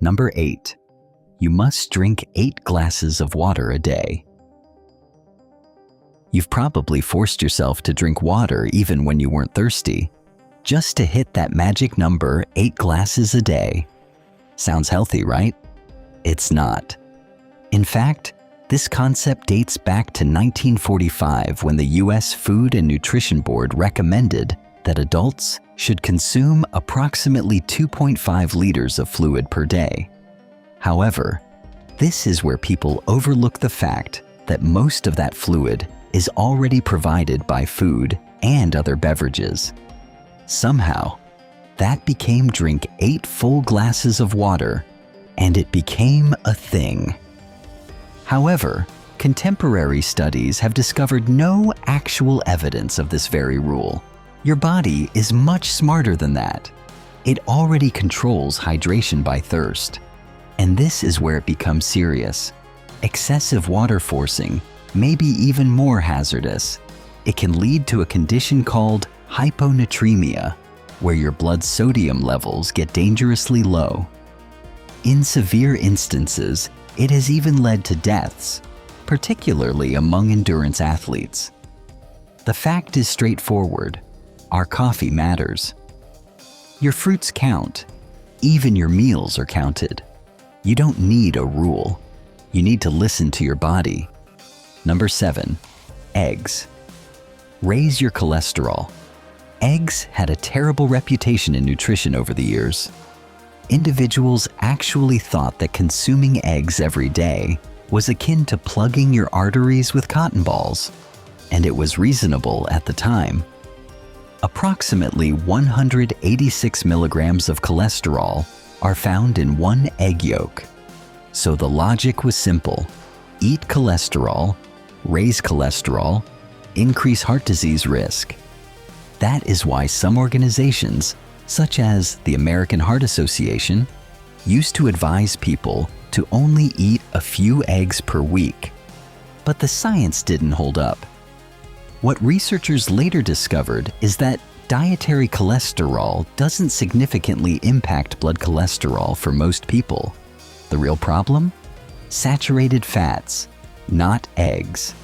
Number 8. You must drink 8 glasses of water a day. You've probably forced yourself to drink water even when you weren't thirsty, just to hit that magic number 8 glasses a day. Sounds healthy, right? It's not. In fact, this concept dates back to 1945 when the U.S. Food and Nutrition Board recommended that adults should consume approximately 2.5 liters of fluid per day. However, this is where people overlook the fact that most of that fluid is already provided by food and other beverages. Somehow, that became drink 8 full glasses of water, and it became a thing. However, contemporary studies have discovered no actual evidence of this very rule. Your body is much smarter than that. It already controls hydration by thirst. And this is where it becomes serious. Excessive water forcing may be even more hazardous. It can lead to a condition called hyponatremia, where your blood sodium levels get dangerously low. In severe instances, it has even led to deaths, particularly among endurance athletes. The fact is straightforward. Our coffee matters. Your fruits count. Even your meals are counted. You don't need a rule. You need to listen to your body. Number 7. Eggs. Raise your cholesterol. Eggs had a terrible reputation in nutrition over the years. Individuals actually thought that consuming eggs every day was akin to plugging your arteries with cotton balls, and it was reasonable at the time. Approximately 186 milligrams of cholesterol are found in one egg yolk. So the logic was simple. Eat cholesterol, raise cholesterol, increase heart disease risk. That is why some organizations, such as the American Heart Association, used to advise people to only eat a few eggs per week. But the science didn't hold up. What researchers later discovered is that dietary cholesterol doesn't significantly impact blood cholesterol for most people. The real problem? Saturated fats, not eggs.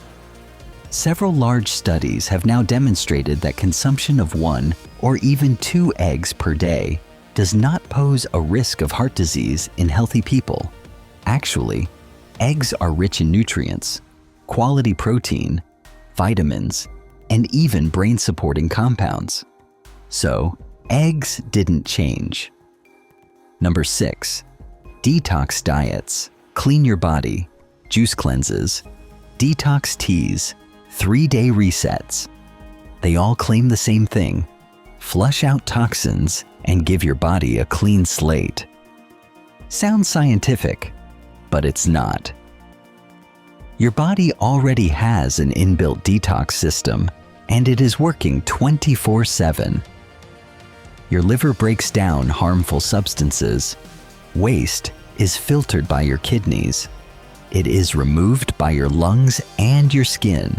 Several large studies have now demonstrated that consumption of 1 or even 2 eggs per day does not pose a risk of heart disease in healthy people. Actually, eggs are rich in nutrients, quality protein, vitamins, and even brain-supporting compounds. So, eggs didn't change. Number 6. Detox diets. Clean your body. Juice cleanses. Detox teas. 3-day resets. They all claim the same thing. Flush out toxins and give your body a clean slate. Sounds scientific, but it's not. Your body already has an inbuilt detox system, and it is working 24/7. Your liver breaks down harmful substances. Waste is filtered by your kidneys. It is removed by your lungs and your skin.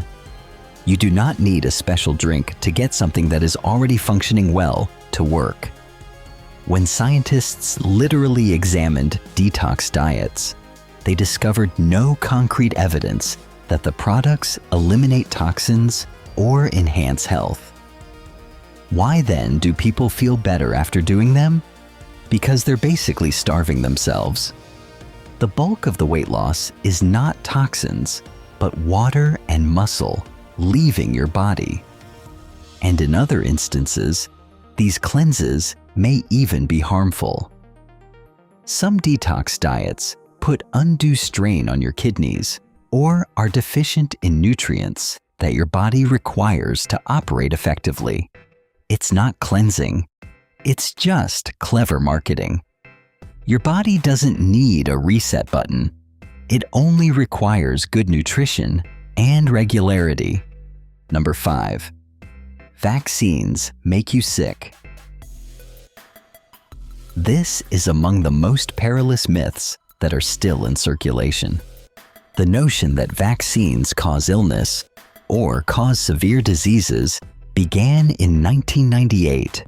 You do not need a special drink to get something that is already functioning well to work. When scientists literally examined detox diets, they discovered no concrete evidence that the products eliminate toxins or enhance health. Why then do people feel better after doing them? Because they're basically starving themselves. The bulk of the weight loss is not toxins, but water and muscle leaving your body. And in other instances, these cleanses may even be harmful. Some detox diets put undue strain on your kidneys or are deficient in nutrients that your body requires to operate effectively. It's not cleansing. It's just clever marketing. Your body doesn't need a reset button. It only requires good nutrition and regularity. Number 5. Vaccines make you sick. This is among the most perilous myths that are still in circulation. The notion that vaccines cause illness or cause severe diseases began in 1998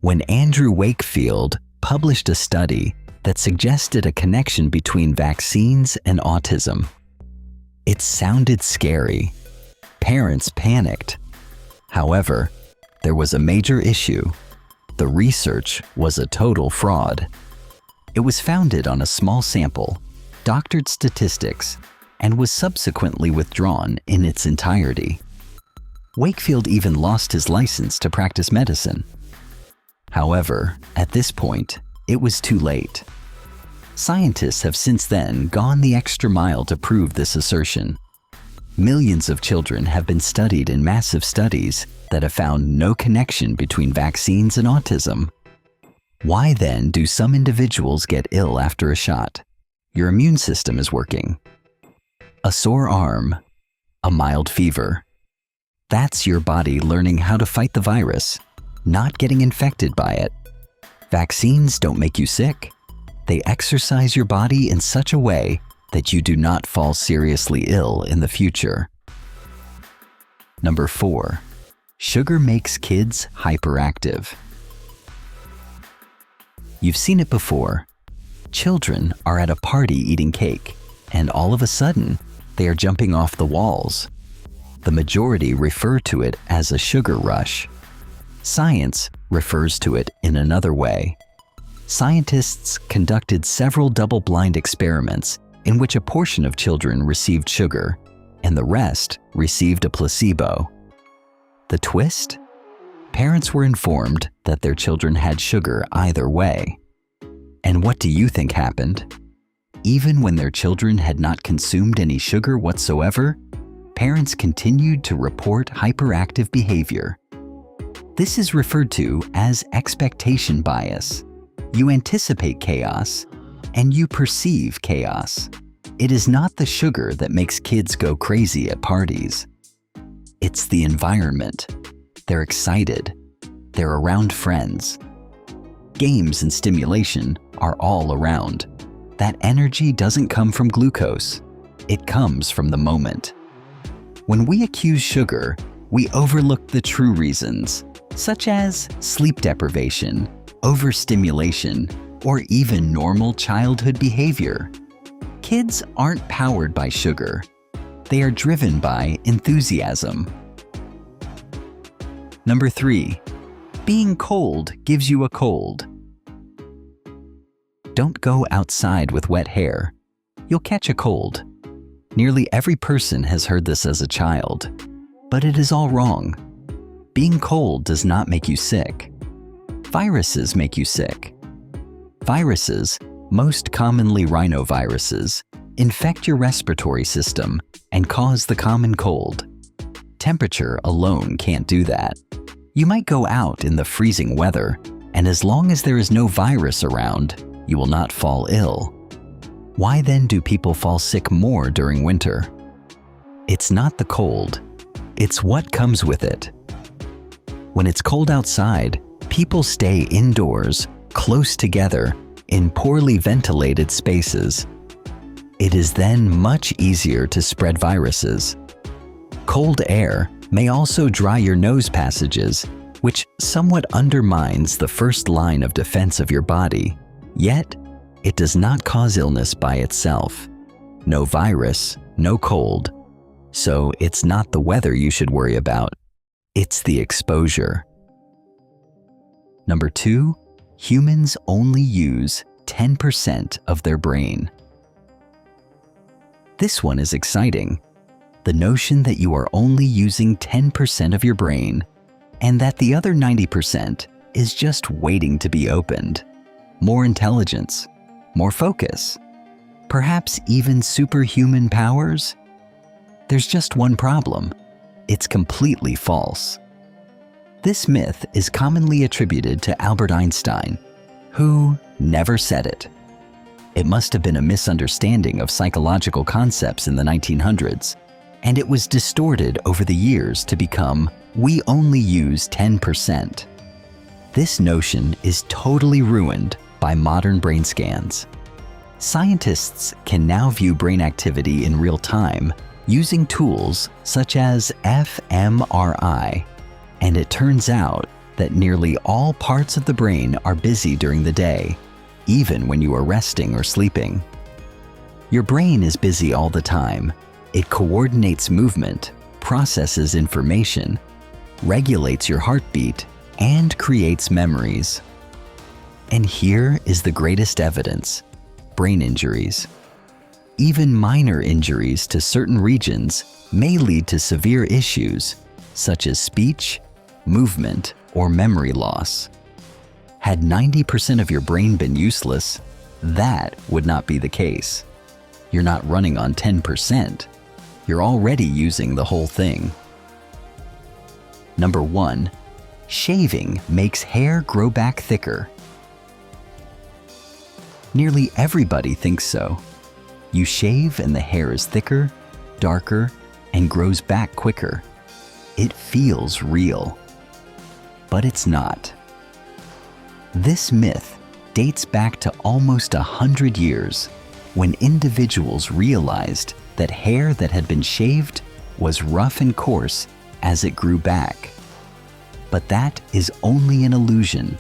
when Andrew Wakefield published a study that suggested a connection between vaccines and autism. It sounded scary. Parents panicked. However, there was a major issue. The research was a total fraud. It was founded on a small sample, doctored statistics, and was subsequently withdrawn in its entirety. Wakefield even lost his license to practice medicine. However, at this point, it was too late. Scientists have since then gone the extra mile to prove this assertion. Millions of children have been studied in massive studies that have found no connection between vaccines and autism. Why then do some individuals get ill after a shot? Your immune system is working. A sore arm, a mild fever. That's your body learning how to fight the virus, not getting infected by it. Vaccines don't make you sick. They exercise your body in such a way that you do not fall seriously ill in the future. Number 4. Sugar makes kids hyperactive. You've seen it before. Children are at a party eating cake, and all of a sudden, they are jumping off the walls. The majority refer to it as a sugar rush. Science refers to it in another way. Scientists conducted several double-blind experiments in which a portion of children received sugar and the rest received a placebo. The twist? Parents were informed that their children had sugar either way. And what do you think happened? Even when their children had not consumed any sugar whatsoever, parents continued to report hyperactive behavior. This is referred to as expectation bias. You anticipate chaos, and you perceive chaos. It is not the sugar that makes kids go crazy at parties. It's the environment. They're excited. They're around friends. Games and stimulation are all around. That energy doesn't come from glucose. It comes from the moment. When we accuse sugar, we overlook the true reasons, such as sleep deprivation, overstimulation, or even normal childhood behavior. Kids aren't powered by sugar. They are driven by enthusiasm. Number 3. Being cold gives you a cold. Don't go outside with wet hair. You'll catch a cold. Nearly every person has heard this as a child, but it is all wrong. Being cold does not make you sick. Viruses make you sick. Viruses, most commonly rhinoviruses, infect your respiratory system and cause the common cold. Temperature alone can't do that. You might go out in the freezing weather, and as long as there is no virus around, you will not fall ill. Why then do people fall sick more during winter? It's not the cold, it's what comes with it. When it's cold outside, people stay indoors, close together, in poorly ventilated spaces. It is then much easier to spread viruses. Cold air may also dry your nose passages, which somewhat undermines the first line of defense of your body. Yet, it does not cause illness by itself. No virus, no cold. So it's not the weather you should worry about. It's the exposure. Number 2, humans only use 10% of their brain. This one is exciting. The notion that you are only using 10% of your brain and that the other 90% is just waiting to be opened. More intelligence, more focus, perhaps even superhuman powers? There's just one problem. It's completely false. This myth is commonly attributed to Albert Einstein, who never said it. It must have been a misunderstanding of psychological concepts in the 1900s, and it was distorted over the years to become, we only use 10%. This notion is totally ruined by modern brain scans. Scientists can now view brain activity in real time using tools such as fMRI, and it turns out that nearly all parts of the brain are busy during the day, even when you are resting or sleeping. Your brain is busy all the time. It coordinates movement, processes information, regulates your heartbeat, and creates memories. And here is the greatest evidence: brain injuries. Even minor injuries to certain regions may lead to severe issues such as speech, movement, or memory loss. Had 90% of your brain been useless, that would not be the case. You're not running on 10%. You're already using the whole thing. Number 1. Shaving makes hair grow back thicker. Nearly everybody thinks so. You shave and the hair is thicker, darker, and grows back quicker. It feels real. But it's not. This myth dates back to almost 100 years, when individuals realized that hair that had been shaved was rough and coarse as it grew back. But that is only an illusion.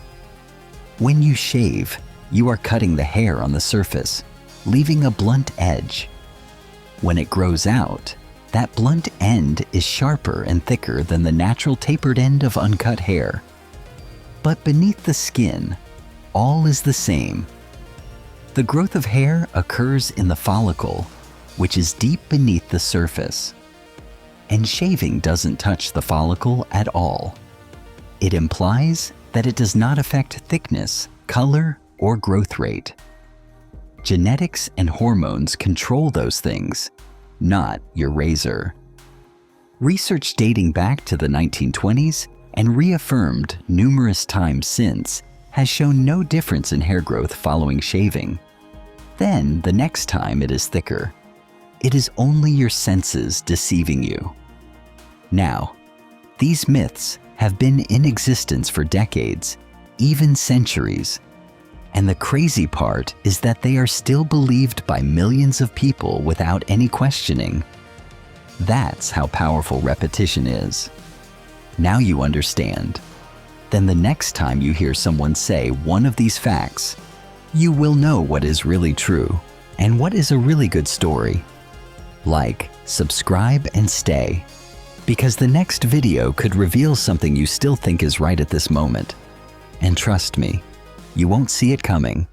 When you shave, you are cutting the hair on the surface, leaving a blunt edge. When it grows out, that blunt end is sharper and thicker than the natural tapered end of uncut hair. But beneath the skin, all is the same. The growth of hair occurs in the follicle, which is deep beneath the surface. And shaving doesn't touch the follicle at all. It implies that it does not affect thickness, color, or growth rate. Genetics and hormones control those things, not your razor. Research dating back to the 1920s and reaffirmed numerous times since has shown no difference in hair growth following shaving. Then, the next time it is thicker. It is only your senses deceiving you. Now, these myths have been in existence for decades, even centuries. And the crazy part is that they are still believed by millions of people without any questioning. That's how powerful repetition is. Now you understand. Then the next time you hear someone say one of these facts, you will know what is really true and what is a really good story. Like, subscribe, and stay, because the next video could reveal something you still think is right at this moment. And trust me, you won't see it coming.